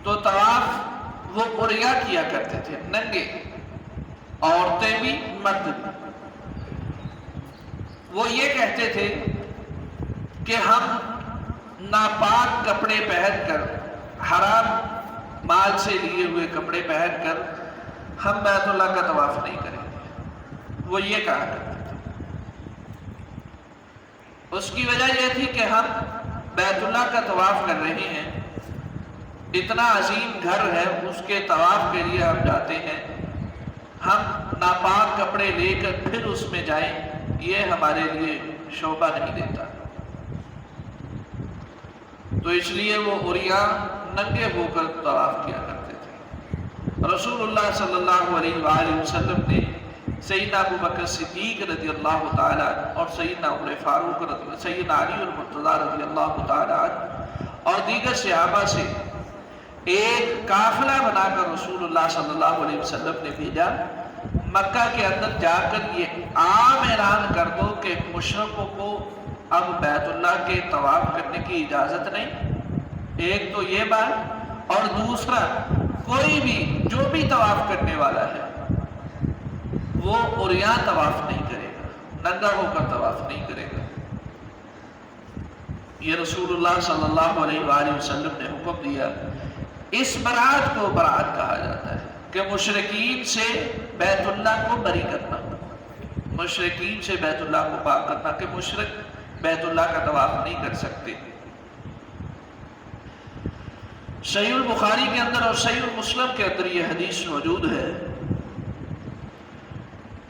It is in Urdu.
تو طواف وہ عریا کیا کرتے تھے، ننگے، عورتیں بھی مرد بھی۔ وہ یہ کہتے تھے کہ ہم ناپاک کپڑے پہن کر، حرام مال سے لیے ہوئے کپڑے پہن کر ہم بیت اللہ کا طواف نہیں کریں گے، وہ یہ کہا کرتے تھے۔ اس کی وجہ یہ تھی کہ ہم بیت اللہ کا طواف کر رہے ہیں، اتنا عظیم گھر ہے، اس کے طواف کے لیے ہم جاتے ہیں، ہم ناپاک کپڑے لے کر پھر اس میں جائیں، یہ ہمارے لیے شوبہ نہیں دیتا۔ تو اس لیے وہ عریا ننگے ہو کر طواف کیا کرتے تھے۔ رسول اللہ صلی اللہ علیہ وآلہ وسلم نے سیدنا ابو بکر صدیق رضی اللہ تعالیٰ اور سیدنا عمر فاروق، سیدنا علی المرتضیٰ رضی اللہ تعالیٰ اور دیگر صحابہ سے ایک قافلہ بنا کر رسول اللہ صلی اللہ علیہ وسلم نے بھیجا، مکہ کے اندر جا کر یہ عام اعلان کر دو کہ مشرکوں کو اب بیت اللہ کے طواف کرنے کی اجازت نہیں۔ ایک تو یہ بات، اور دوسرا کوئی بھی جو بھی طواف کرنے والا ہے وہ عریاں طواف نہیں کرے گا، ننگا ہو کر طواف نہیں کرے گا۔ یہ رسول اللہ صلی اللہ علیہ وآلہ وسلم نے حکم دیا۔ اس برات کو برات کہا جاتا ہے کہ مشرکین سے بیت اللہ کو بری کرنا، مشرکین سے بیت اللہ کو پاک کرنا، کہ مشرک بیت اللہ کا طواف نہیں کر سکتے۔ صحیح البخاری کے اندر اور صحیح مسلم کے اندر یہ حدیث موجود ہے